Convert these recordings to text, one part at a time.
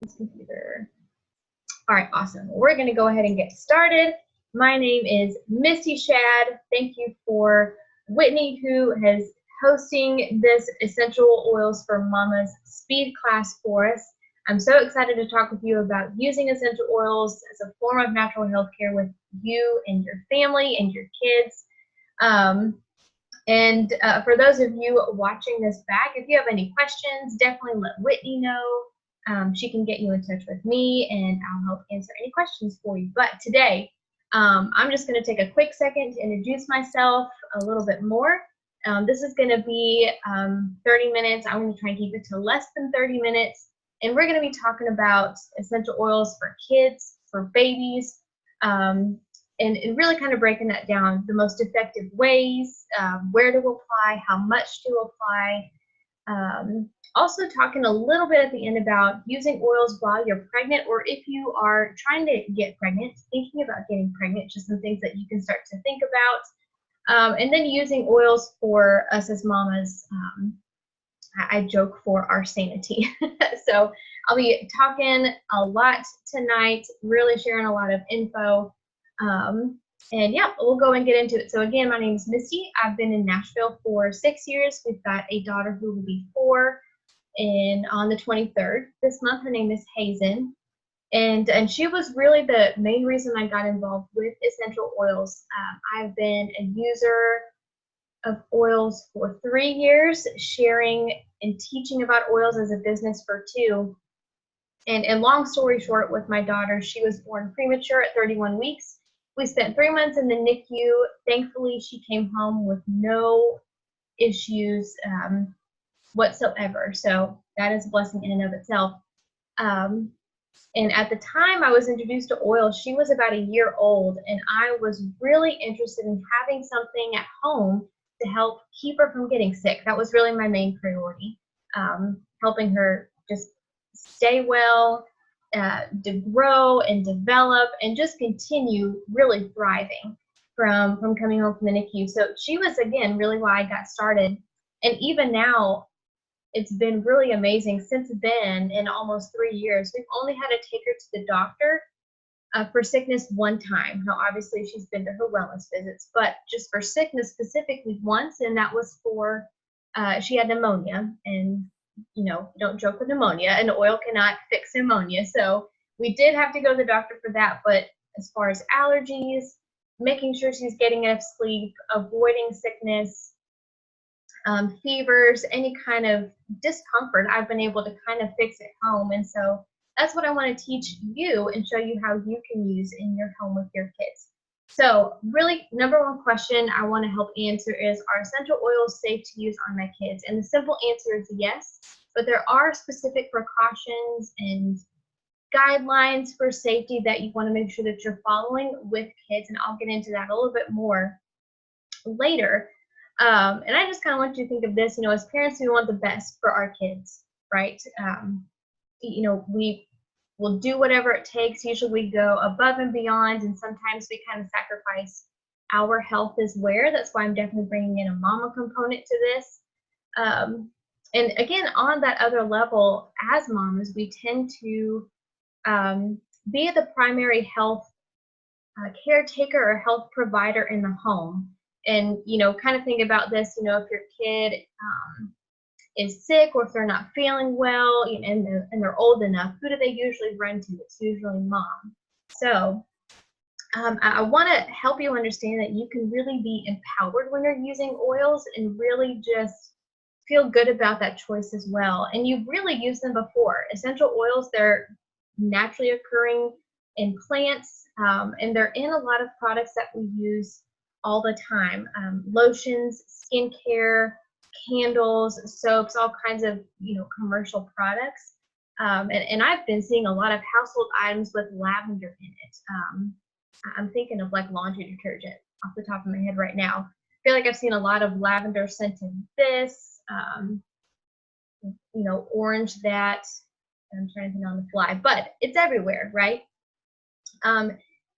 This computer. All right, awesome. We're going to go ahead and get started. My name is Misty Shad. Thank you for Whitney, who is hosting this Essential Oils for Mamas speed class for us. I'm so excited to talk with you about using essential oils as a form of natural health care with you and your family and your kids. For those of you watching this back, if you have any questions, definitely let Whitney know. She can get you in touch with me and I'll help answer any questions for you. But today, I'm just going to take a quick second to introduce myself a little bit more. This is going to be 30 minutes. I'm going to try and keep it to less than 30 minutes. And we're going to be talking about essential oils for kids, for babies, and really kind of breaking that down, the most effective ways, where to apply, how much to apply. Also talking a little bit at the end about using oils while you're pregnant, or if you are trying to get pregnant, thinking about getting pregnant, just some things that you can start to think about. And then using oils for us as mamas, I joke, for our sanity. So I'll be talking a lot tonight, really sharing a lot of info. And yeah, we'll go and get into it. So again, my name is Misty. I've been in Nashville for 6 years. We've got a daughter who will be 4 on the 23rd this month. Her name is Hazen. And she was really the main reason I got involved with essential oils. I've been a user of oils for 3 years, sharing and teaching about oils as a business for 2. And long story short, with my daughter, she was born premature at 31 weeks. We spent 3 months in the NICU. Thankfully, she came home with no issues whatsoever. So that is a blessing in and of itself. And at the time I was introduced to oil, she was about 1 year old, and I was really interested in having something at home to help keep her from getting sick. That was really my main priority, helping her just stay well, to grow and develop and just continue really thriving from coming home from the NICU. So she was, again, really why I got started. And even now, it's been really amazing. Since then, in almost 3 years, we've only had to take her to the doctor for sickness one time. Now, obviously, she's been to her wellness visits, but just for sickness specifically once, and that was for, she had pneumonia. And you know, don't joke with pneumonia, and oil cannot fix pneumonia. So we did have to go to the doctor for that. But as far as allergies, making sure she's getting enough sleep, avoiding sickness, fevers, any kind of discomfort, I've been able to kind of fix at home. And so that's what I want to teach you and show you how you can use in your home with your kids. So really, number one question I want to help answer is, are essential oils safe to use on my kids? And the simple answer is yes, but there are specific precautions and guidelines for safety that you want to make sure that you're following with kids, and I'll get into that a little bit more later. And I just kind of want you to think of this, you know, as parents, we want the best for our kids, right? You know, we will do whatever it takes. Usually we go above and beyond, and sometimes we kind of sacrifice our health as well. That's why I'm definitely bringing in a mama component to this. And again, on that other level, as moms, we tend to be the primary health caretaker or health provider in the home. And, you know, kind of think about this, you know, if your kid is sick, or if they're not feeling well, and they're old enough, who do they usually run to? It's usually mom. So I want to help you understand that you can really be empowered when you're using oils, and really just feel good about that choice as well. And you've really used them before. Essential oils, they're naturally occurring in plants, and they're in a lot of products that we use all the time. Lotions, skincare, candles, soaps, all kinds of, you know, commercial products. And I've been seeing a lot of household items with lavender in it. I'm thinking of like laundry detergent off the top of my head right now. I feel like I've seen a lot of lavender scented this, you know, orange that. I'm trying to think on the fly, but it's everywhere, right?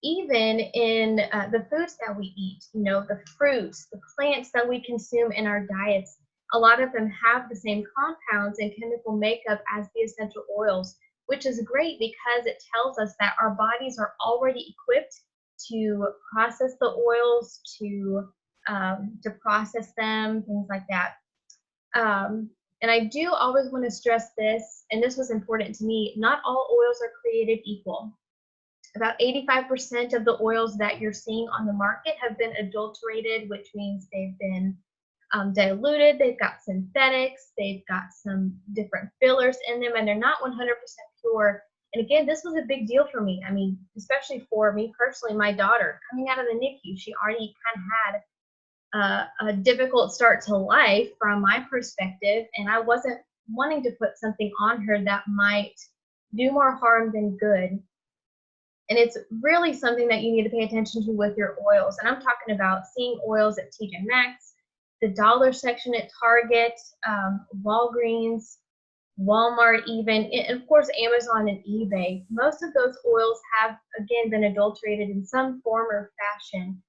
Even in the foods that we eat, you know, the fruits, the plants that we consume in our diets, a lot of them have the same compounds and chemical makeup as the essential oils, which is great because it tells us that our bodies are already equipped to process the oils, to process them, things like that. And I do always want to stress this, and this was important to me, not all oils are created equal. About 85% of the oils that you're seeing on the market have been adulterated, which means they've been diluted, they've got synthetics, they've got some different fillers in them, and they're not 100% pure. And again, this was a big deal for me. I mean, especially for me personally, my daughter coming out of the NICU, she already kind of had a difficult start to life from my perspective, and I wasn't wanting to put something on her that might do more harm than good. And it's really something that you need to pay attention to with your oils. And I'm talking about seeing oils at TJ Maxx, the dollar section at Target, Walgreens, Walmart even, and of course Amazon and eBay. Most of those oils have, again, been adulterated in some form or fashion.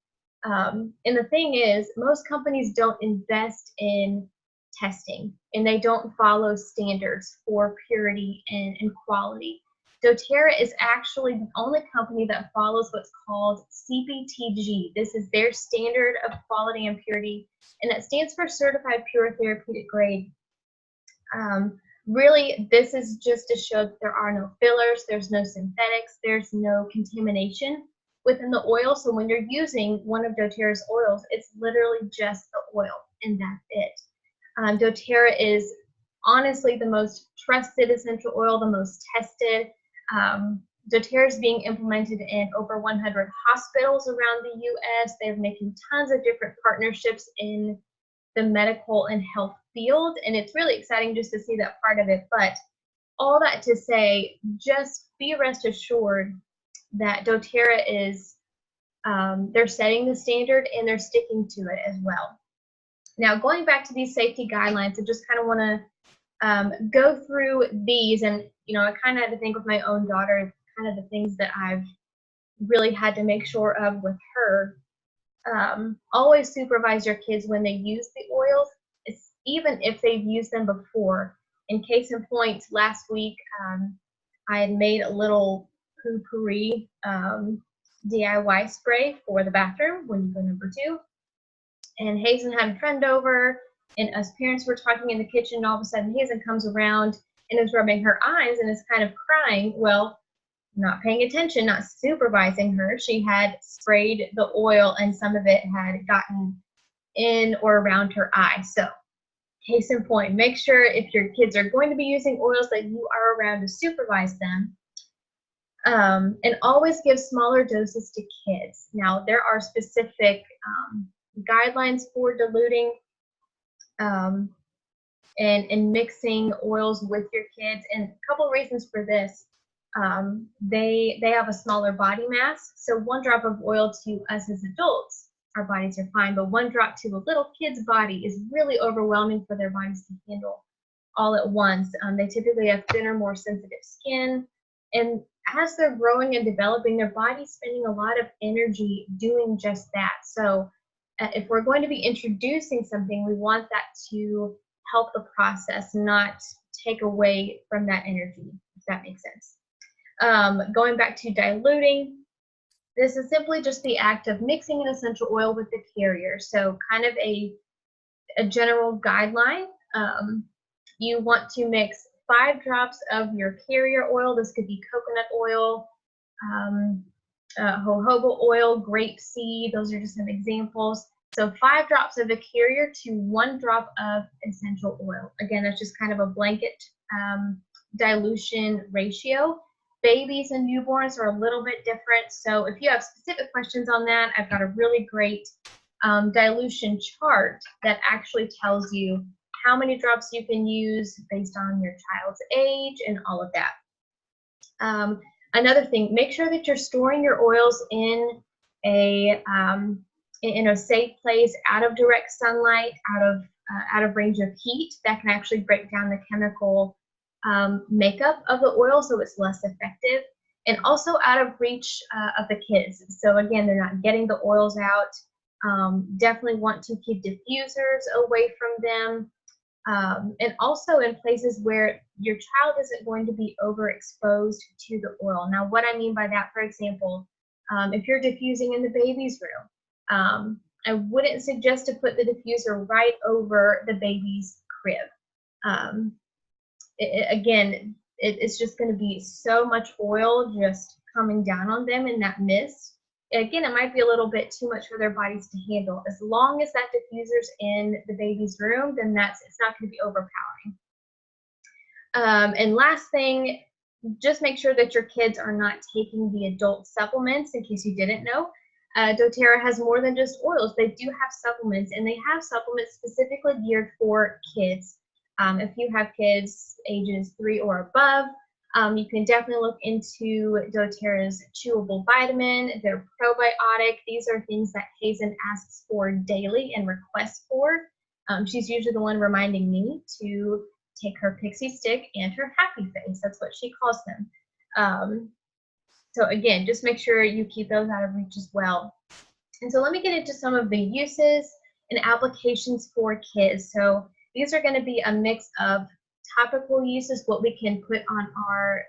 And the thing is, most companies don't invest in testing, and they don't follow standards for purity and quality. doTERRA is actually the only company that follows what's called CPTG. This is their standard of quality and purity, and that stands for Certified Pure Therapeutic Grade. Really, this is just to show that there are no fillers, there's no synthetics, there's no contamination within the oil. So when you're using one of doTERRA's oils, it's literally just the oil, and that's it. doTERRA is honestly the most trusted essential oil, the most tested. doTERRA is being implemented in over 100 hospitals around the U.S. They're making tons of different partnerships in the medical and health field, and it's really exciting just to see that part of it. But all that to say, just be rest assured that doTERRA is, they're setting the standard and they're sticking to it as well. Now, going back to these safety guidelines, I just kind of want to go through these, and I kind of had to think with my own daughter, kind of the things that I've really had to make sure of with her. Always supervise your kids when they use the oils, even if they've used them before. In case in point, last week I had made a little Poo-Pourri DIY spray for the bathroom when you go number 2. And Hazen had a friend over, and us parents were talking in the kitchen, and all of a sudden Hazen comes around and is rubbing her eyes and is kind of crying. Well, not paying attention, not supervising her, she had sprayed the oil and some of it had gotten in or around her eye. So, case in point, make sure if your kids are going to be using oils that you are around to supervise them. And always give smaller doses to kids. Now, there are specific guidelines for diluting and mixing oils with your kids, and a couple reasons for this. They have a smaller body mass, so 1 drop of oil to us as adults, our bodies are fine, but 1 drop to a little kid's body is really overwhelming for their bodies to handle all at once. They typically have thinner, more sensitive skin, and as they're growing and developing, their body's spending a lot of energy doing just that. So if we're going to be introducing something, we want that to help the process, not take away from that energy, if that makes sense. Going back to diluting, this is simply just the act of mixing an essential oil with the carrier. So kind of a general guideline. You want to mix 5 drops of your carrier oil. This could be coconut oil, jojoba oil, grapeseed. Those are just some examples. So 5 drops of the carrier to 1 drop of essential oil. Again, that's just kind of a blanket dilution ratio. Babies and newborns are a little bit different. So if you have specific questions on that, I've got a really great dilution chart that actually tells you how many drops you can use based on your child's age and all of that. Another thing, make sure that you're storing your oils in a safe place, out of direct sunlight, out of range of heat. That can actually break down the chemical makeup of the oil, so it's less effective, and also out of reach of the kids. So again, they're not getting the oils out. Definitely want to keep diffusers away from them. and also in places where your child isn't going to be overexposed to the oil. Now, what I mean by that, for example, if you're diffusing in the baby's room, I wouldn't suggest to put the diffuser right over the baby's crib. It's just going to be so much oil just coming down on them in that mist. Again, it might be a little bit too much for their bodies to handle. As long as that diffuser's in the baby's room, then it's not going to be overpowering. And last thing, just make sure that your kids are not taking the adult supplements, in case you didn't know. doTERRA has more than just oils. They do have supplements, and they have supplements specifically geared for kids. If you have kids ages 3 or above, you can definitely look into doTERRA's chewable vitamin, their probiotic. These are things that Hazen asks for daily and requests for. She's usually the one reminding me to take her Pixie Stick and her Happy Face. That's what she calls them. So again, just make sure you keep those out of reach as well. And so let me get into some of the uses and applications for kids. So these are going to be a mix of topical uses, what we can put on our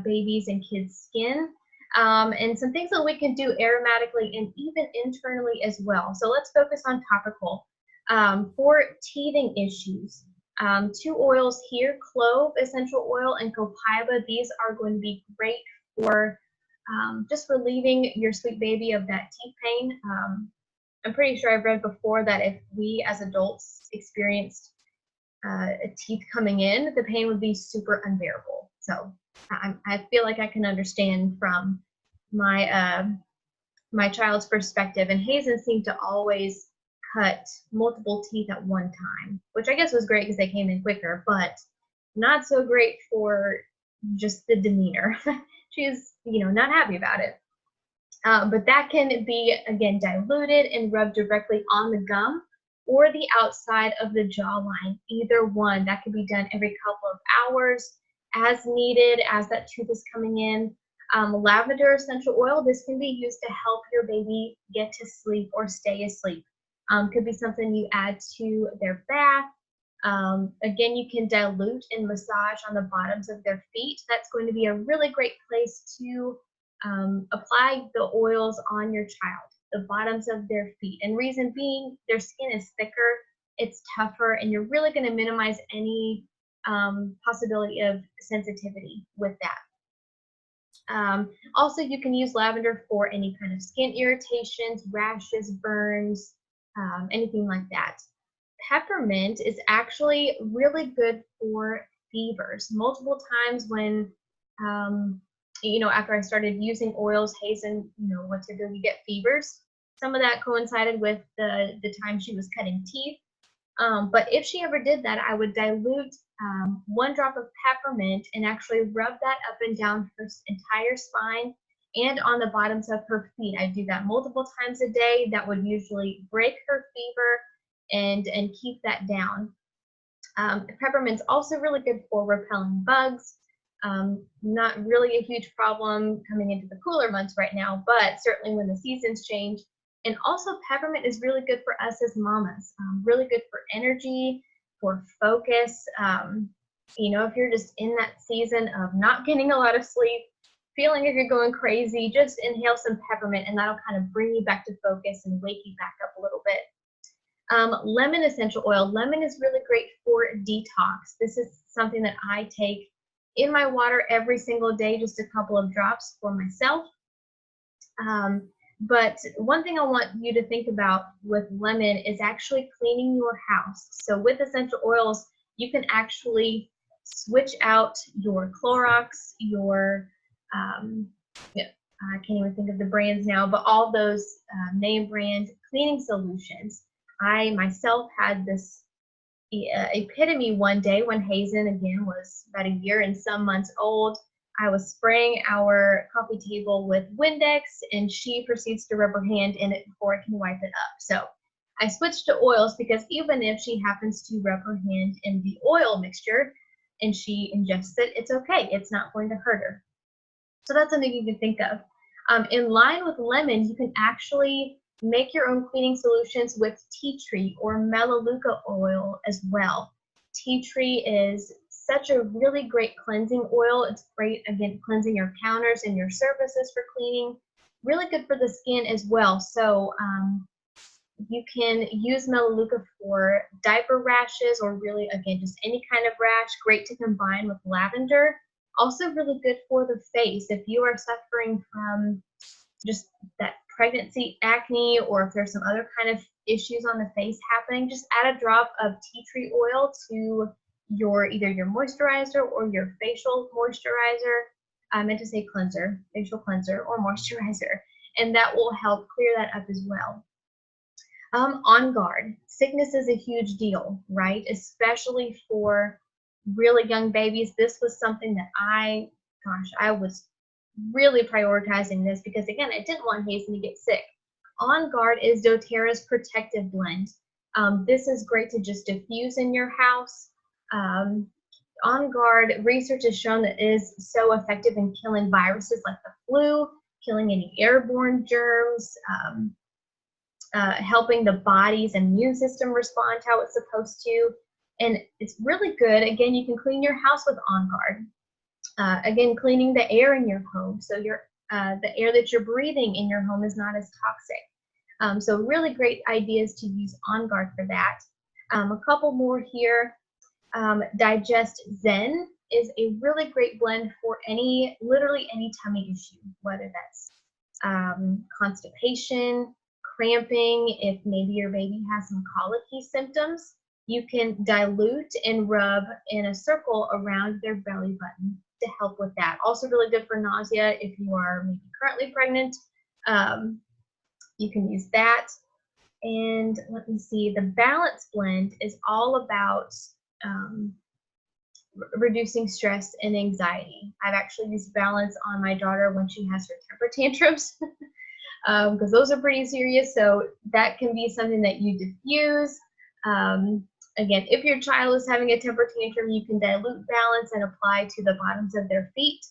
babies and kids' skin, and some things that we can do aromatically and even internally as well. So let's focus on topical. For teething issues, 2 oils here, clove essential oil and copaiba. These are going to be great for just relieving your sweet baby of that teeth pain. I'm pretty sure I've read before that if we as adults experienced teeth coming in, the pain would be super unbearable. So I feel like I can understand from my my child's perspective. And Hazen seemed to always cut multiple teeth at one time, which I guess was great because they came in quicker, but not so great for just the demeanor. She's, not happy about it. But that can be, again, diluted and rubbed directly on the gum or the outside of the jawline. Either one. That could be done every couple of hours as needed as that tooth is coming in. Lavender essential oil, this can be used to help your baby get to sleep or stay asleep. Could be something you add to their bath. Again, you can dilute and massage on the bottoms of their feet. That's going to be a really great place to apply the oils on your child, the bottoms of their feet. And reason being, their skin is thicker, it's tougher, and you're really going to minimize any possibility of sensitivity with that. Also, you can use lavender for any kind of skin irritations, rashes, burns, anything like that. Peppermint is actually really good for fevers. Multiple times when, after I started using oils, Hazen, what to do, you get fevers. Some of that coincided with the time she was cutting teeth. But if she ever did that, I would dilute 1 drop of peppermint and actually rub that up and down her entire spine and on the bottoms of her feet. I do that multiple times a day. That would usually break her fever and keep that down. Peppermint's also really good for repelling bugs. Not really a huge problem coming into the cooler months right now, but certainly when the seasons change. And also peppermint is really good for us as mamas, really good for energy, for focus. If you're just in that season of not getting a lot of sleep, feeling like you're going crazy, just inhale some peppermint and that'll kind of bring you back to focus and wake you back up a little bit. Lemon essential oil. Lemon is really great for detox. This is something that I take in my water every single day, just a couple of drops for myself. But one thing I want you to think about with lemon is actually cleaning your house. So with essential oils, you can actually switch out your Clorox, your, I can't even think of the brands now, but all those name brand cleaning solutions. I myself had this epitome one day when Hazen, again, was about a year and some months old. I was spraying our coffee table with Windex, and she proceeds to rub her hand in it before I can wipe it up. So I switched to oils because even if she happens to rub her hand in the oil mixture and she ingests it, it's okay. It's not going to hurt her. So that's something you can think of. In line with lemon, you can actually make your own cleaning solutions with tea tree or melaleuca oil as well. tea tree is such a really great cleansing oil. It's great, again, cleansing your counters and your surfaces for cleaning. Really good for the skin as well. So you can use Melaleuca for diaper rashes, or really, again, just any kind of rash. Great to combine with lavender. Also really good for the face. If you are suffering from just that pregnancy acne, or if there's some other kind of issues on the face happening, just add a drop of tea tree oil to either your moisturizer or your facial moisturizer. I meant to say cleanser, facial cleanser or moisturizer, and that will help clear that up as well. On guard. Sickness is a huge deal, right? Especially for really young babies. This was something that I was really prioritizing this, because again, I didn't want Hazen to get sick. On Guard is doTERRA's protective blend. This is great to just diffuse in your house. On Guard, research has shown that it is so effective in killing viruses like the flu, killing any airborne germs, helping the body's immune system respond how it's supposed to. And it's really good. Again, you can clean your house with On Guard. Again, cleaning the air in your home, so the air that you're breathing in your home is not as toxic. So really great ideas to use On Guard for that. A couple more here. Digest Zen is a really great blend for literally any tummy issue, whether that's constipation, cramping. If maybe your baby has some colicky symptoms, you can dilute and rub in a circle around their belly button to help with that. Also really good for nausea if you are maybe currently pregnant. You can use that. And let me see, the Balance blend is all about reducing stress and anxiety. I've actually used Balance on my daughter when she has her temper tantrums, because those are pretty serious. So that can be something that you diffuse. Again, if your child is having a temper tantrum, you can dilute Balance and apply to the bottoms of their feet.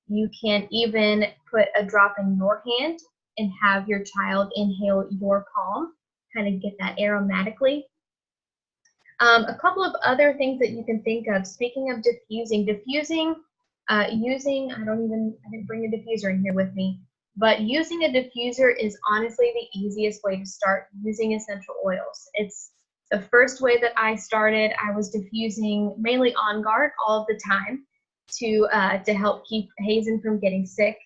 You can even put a drop in your hand and have your child inhale your palm, kind of get that aromatically. A couple of other things that you can think of, speaking of diffusing, I didn't bring a diffuser in here with me, but using a diffuser is honestly the easiest way to start using essential oils. It's the first way that I started. I was diffusing mainly On Guard all of the time to help keep Hazen from getting sick.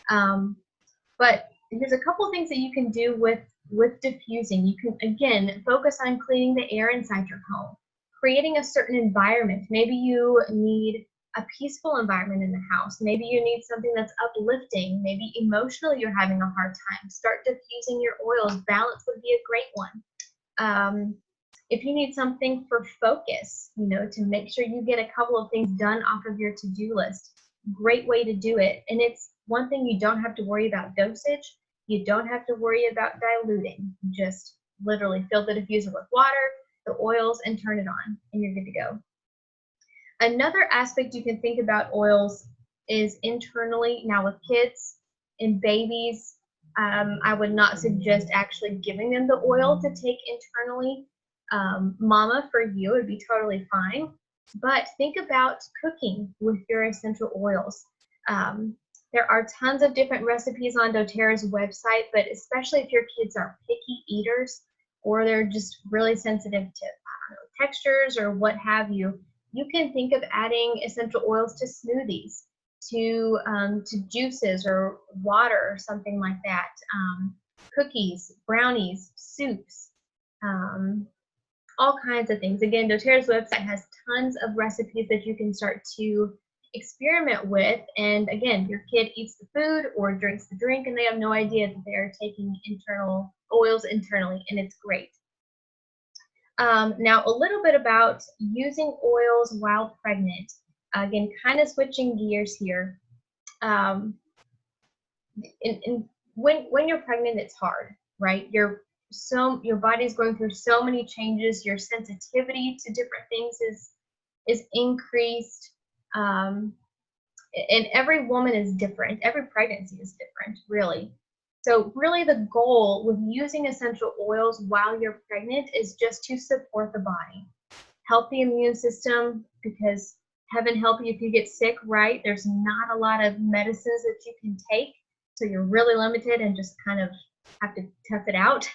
But there's a couple things that you can do with diffusing. You can, again, focus on cleaning the air inside your home, creating a certain environment. Maybe you need a peaceful environment in the house. Maybe you need something that's uplifting. Maybe emotionally you're having a hard time. Start diffusing your oils. Balance would be a great one. If you need something for focus, to make sure you get a couple of things done off of your to-do list, great way to do it. And it's one thing you don't have to worry about dosage. You don't have to worry about diluting. Just literally fill the diffuser with water, the oils, and turn it on, and you're good to go. Another aspect you can think about oils is internally. Now with kids and babies, I would not suggest actually giving them the oil to take internally. Mama, for you, it would be totally fine. But think about cooking with your essential oils. There are tons of different recipes on doTERRA's website, but especially if your kids are picky eaters or they're just really sensitive to textures or what have you, you can think of adding essential oils to smoothies, to juices or water or something like that. Cookies, brownies, soups, all kinds of things. Again, doTERRA's website has tons of recipes that you can start to experiment with. And again, your kid eats the food or drinks the drink and they have no idea that they're taking internal oils internally, and it's great. Now a little bit about using oils while pregnant. Again, kind of switching gears here. When you're pregnant, it's hard, right? Your body's going through so many changes. Your sensitivity to different things is increased. And every woman is different. Every pregnancy is different, really. So really the goal with using essential oils while you're pregnant is just to support the body. help the immune system, because heaven help you if you get sick, right? There's not a lot of medicines that you can take, so you're really limited and just kind of have to tough it out,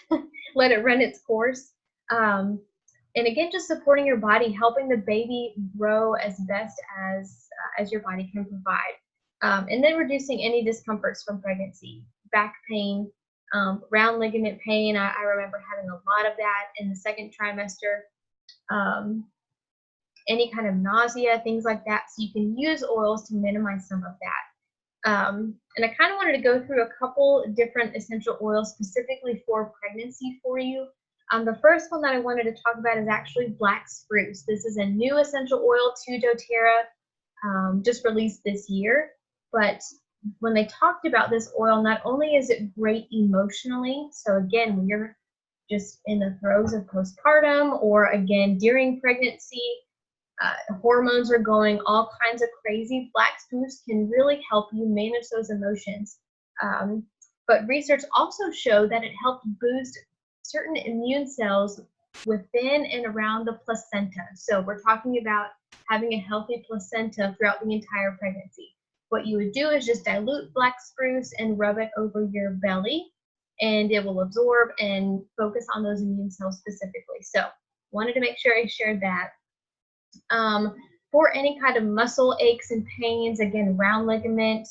let it run its course. And again, just supporting your body, helping the baby grow as best as your body can provide. And then reducing any discomforts from pregnancy, back pain, round ligament pain. I remember having a lot of that in the second trimester. Any kind of nausea, things like that. So you can use oils to minimize some of that. And I kind of wanted to go through a couple different essential oils specifically for pregnancy for you. The first one that I wanted to talk about is actually black spruce. This is a new essential oil to doTERRA, just released this year. But when they talked about this oil, not only is it great emotionally, so again, when you're just in the throes of postpartum, or again during pregnancy, hormones are going all kinds of crazy, black spruce can really help you manage those emotions. But research also showed that it helped boost certain immune cells within and around the placenta. So we're talking about having a healthy placenta throughout the entire pregnancy. What you would do is just dilute black spruce and rub it over your belly, and it will absorb and focus on those immune cells specifically. So wanted to make sure I shared that. For any kind of muscle aches and pains, again, round ligament,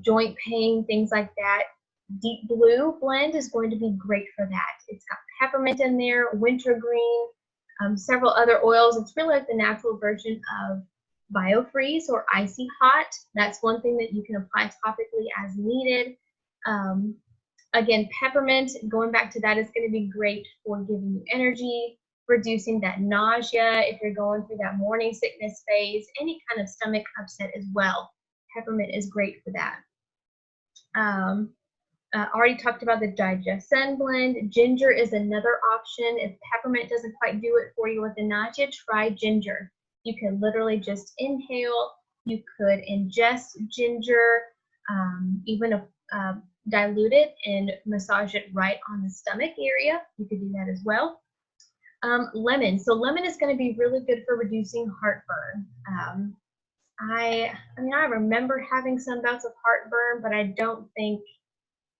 joint pain, things like that, Deep Blue blend is going to be great for that. It's got peppermint in there, wintergreen, several other oils. It's really like the natural version of BioFreeze or Icy Hot. That's one thing that you can apply topically as needed. Again, peppermint, going back to that, is going to be great for giving you energy, reducing that nausea if you're going through that morning sickness phase, any kind of stomach upset as well. Peppermint is great for that. Already talked about the Digestion blend. Ginger is another option. If peppermint doesn't quite do it for you with the nausea, try ginger. You can literally just inhale. You could ingest ginger, even dilute it and massage it right on the stomach area. You could do that as well. Lemon. So lemon is going to be really good for reducing heartburn. I mean, I remember having some bouts of heartburn, but I don't think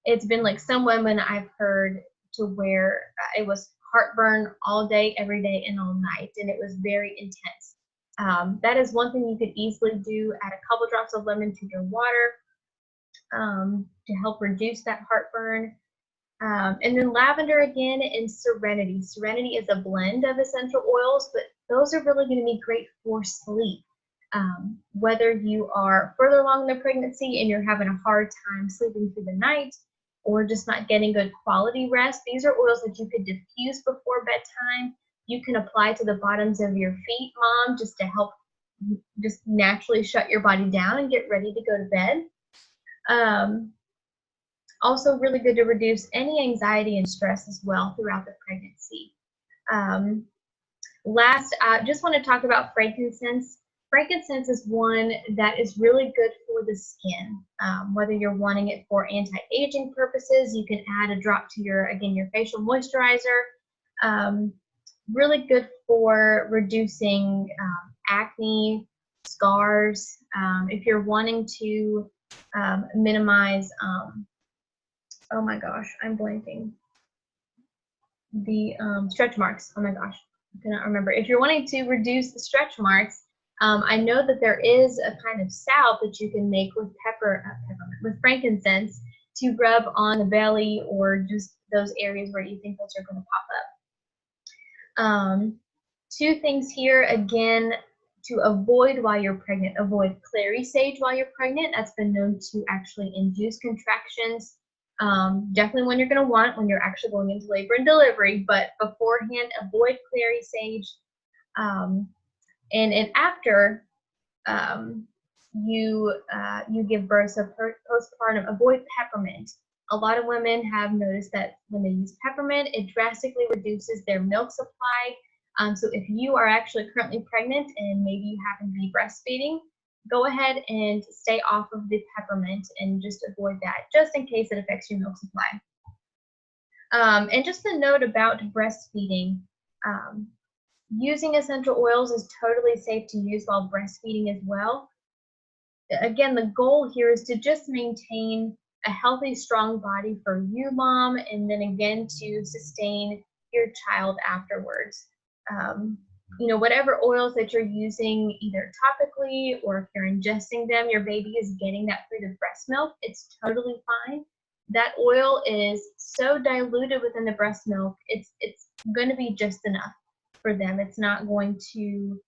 it's been like some women I've heard to where it was heartburn all day, every day, and all night, and it was very intense. That is one thing you could easily do. Add a couple drops of lemon to your water to help reduce that heartburn. And then lavender again, and Serenity. Serenity is a blend of essential oils, but those are really going to be great for sleep. Whether you are further along in the pregnancy and you're having a hard time sleeping through the night, or just not getting good quality rest, these are oils that you could diffuse before bedtime. You can apply to the bottoms of your feet, Mom, just to help just naturally shut your body down and get ready to go to bed. Also really good to reduce any anxiety and stress as well throughout the pregnancy. Last, I just want to talk about frankincense. Frankincense is one that is really good for the skin. Whether you're wanting it for anti-aging purposes, you can add a drop to your facial moisturizer. Really good for reducing acne, scars. If you're wanting to minimize, oh my gosh, I'm blanking. The stretch marks. Oh my gosh, I cannot remember. If you're wanting to reduce the stretch marks, I know that there is a kind of salve that you can make with with frankincense to rub on the belly or just those areas where you think those are going to pop up. Two things here, again, to avoid while you're pregnant. Avoid clary sage while you're pregnant. That's been known to actually induce contractions. Definitely when you're going to want it when you're actually going into labor and delivery, but beforehand, avoid clary sage. And after you give birth, so postpartum, avoid peppermint. A lot of women have noticed that when they use peppermint, it drastically reduces their milk supply. So if you are actually currently pregnant and maybe you happen to be breastfeeding, go ahead and stay off of the peppermint and just avoid that, just in case it affects your milk supply. And just a note about breastfeeding. Using essential oils is totally safe to use while breastfeeding as well. Again, the goal here is to just maintain a healthy, strong body for you, mom, and then again to sustain your child afterwards. Um, whatever oils that you're using, either topically or if you're ingesting them, your baby is getting that through the breast milk. It's totally fine. That oil is so diluted within the breast milk, it's going to be just enough for them. It's not going to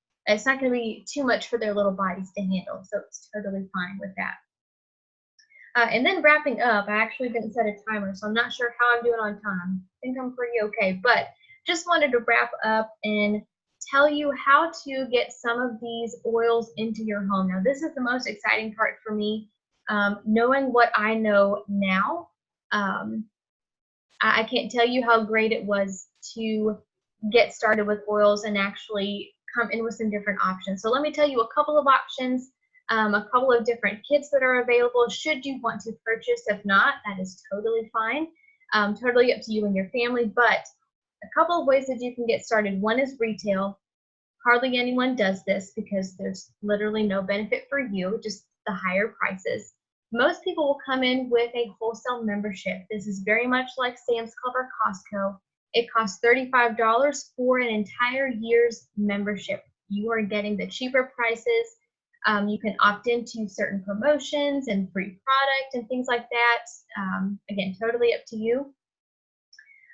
be too much for their little bodies to handle, so it's totally fine with that. And then wrapping up, I actually didn't set a timer, so I'm not sure how I'm doing on time. I think I'm pretty okay, but just wanted to wrap up and tell you how to get some of these oils into your home. Now, this is the most exciting part for me, knowing what I know now. I can't tell you how great it was to get started with oils and actually come in with some different options. So let me tell you a couple of options, a couple of different kits that are available should you want to purchase. If not, that is totally fine. Totally up to you and your family, but a couple of ways that you can get started. One is retail. Hardly anyone does this because there's literally no benefit for you, just the higher prices. Most people will come in with a wholesale membership. This is very much like Sam's Club or Costco. It costs $35 for an entire year's membership. You are getting the cheaper prices. You can opt into certain promotions and free product and things like that. Again, totally up to you.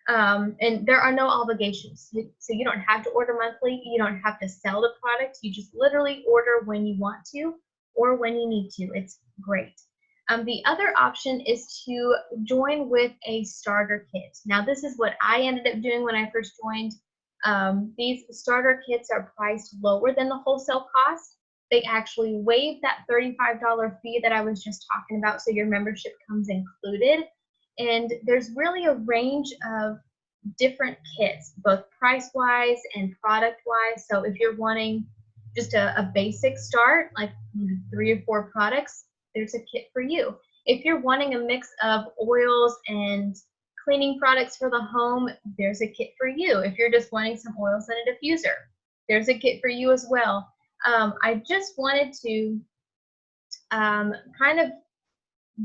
And there are no obligations. So you don't have to order monthly. You don't have to sell the product. You just literally order when you want to or when you need to. It's great. The other option is to join with a starter kit. Now, this is what I ended up doing when I first joined. These starter kits are priced lower than the wholesale cost. They actually waive that $35 fee that I was just talking about, so your membership comes included. And there's really a range of different kits, both price-wise and product-wise. So if you're wanting just a basic start, like 3 or 4 products, there's a kit for you. If you're wanting a mix of oils and cleaning products for the home, there's a kit for you. If you're just wanting some oils and a diffuser, there's a kit for you as well. I just wanted to kind of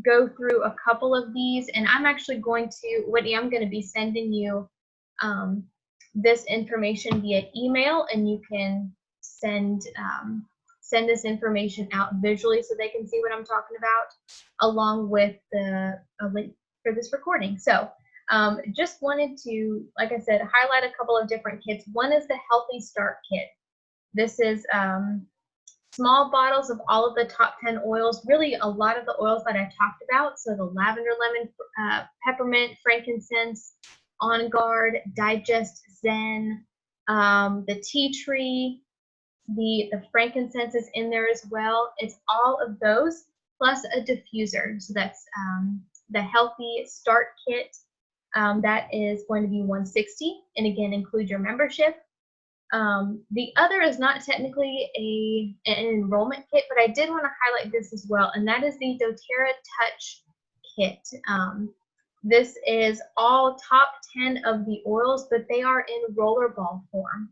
go through a couple of these, and I'm actually going to, Whitney, I'm going to be sending you this information via email, and you can send this information out visually so they can see what I'm talking about, along with a link for this recording. So just wanted to, like I said, highlight a couple of different kits. One is the Healthy Start Kit. This is small bottles of all of the top 10 oils, really a lot of the oils that I talked about. So the lavender, lemon, peppermint, frankincense, On Guard, Digest, Zen, the tea tree, the frankincense is in there as well. It's all of those plus a diffuser. So that's the Healthy Start Kit. That is going to be $160, and again, include your membership. The other is not technically an enrollment kit, but I did want to highlight this as well, and that is the doTERRA Touch Kit. This is all top 10 of the oils, but they are in rollerball form.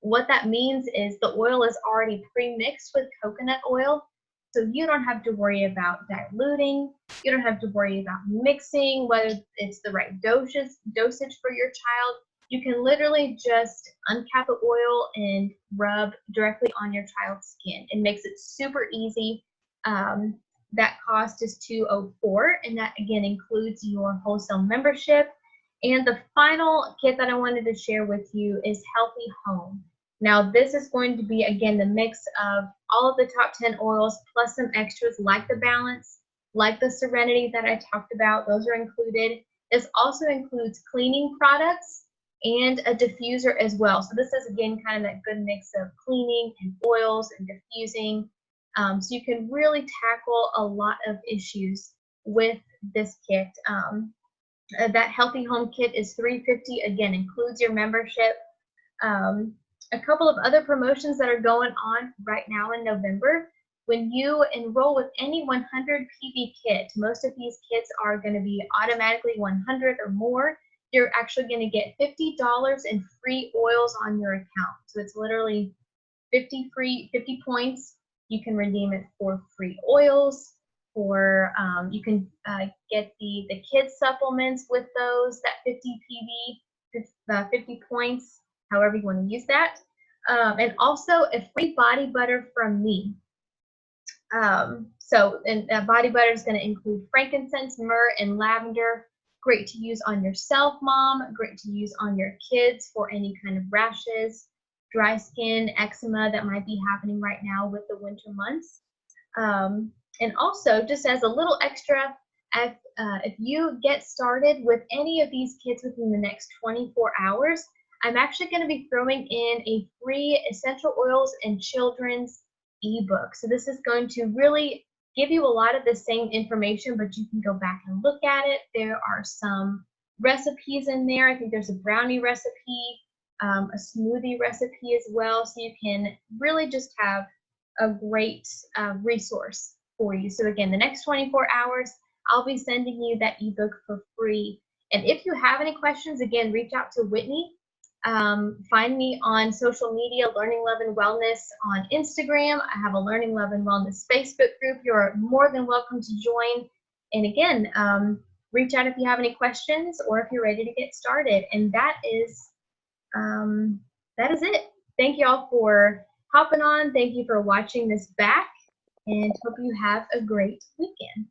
What that means is the oil is already pre-mixed with coconut oil, so you don't have to worry about diluting. You don't have to worry about mixing, whether it's the right dosage for your child. You can literally just uncap the oil and rub directly on your child's skin. It makes it super easy. That cost is $204, and that again includes your wholesale membership. And the final kit that I wanted to share with you is Healthy Home. Now, this is going to be, again, the mix of all of the top 10 oils plus some extras like the Balance, like the Serenity that I talked about. Those are included. This also includes cleaning products and a diffuser as well. So this is, again, kind of that good mix of cleaning and oils and diffusing. So you can really tackle a lot of issues with this kit. That Healthy Home Kit is $350, again, includes your membership. A couple of other promotions that are going on right now in November. When you enroll with any 100 PV kit, most of these kits are going to be automatically 100 or more. you're actually going to get $50 in free oils on your account. So it's literally 50 points. You can redeem it for free oils, for you can get the kids supplements with those, that 50 PV, 50 points, however you want to use that. And also a free body butter from me. Body butter is going to include frankincense, myrrh, and lavender. Great to use on yourself, mom. Great to use on your kids for any kind of rashes, dry skin, eczema that might be happening right now with the winter months. And also, just as a little extra, if you get started with any of these kits within the next 24 hours, I'm actually going to be throwing in a free essential oils and children's ebook. So this is going to really give you a lot of the same information, but you can go back and look at it. There are some recipes in there. I think there's a brownie recipe, a smoothie recipe as well. So you can really just have a great resource for you. So again, the next 24 hours, I'll be sending you that ebook for free. And if you have any questions, again, reach out to Whitney. Find me on social media, Learning Love and Wellness on Instagram. I have a Learning Love and Wellness Facebook group. You're more than welcome to join. And again, reach out if you have any questions or if you're ready to get started. And that is it. Thank you all for hopping on. Thank you for watching this back, and hope you have a great weekend.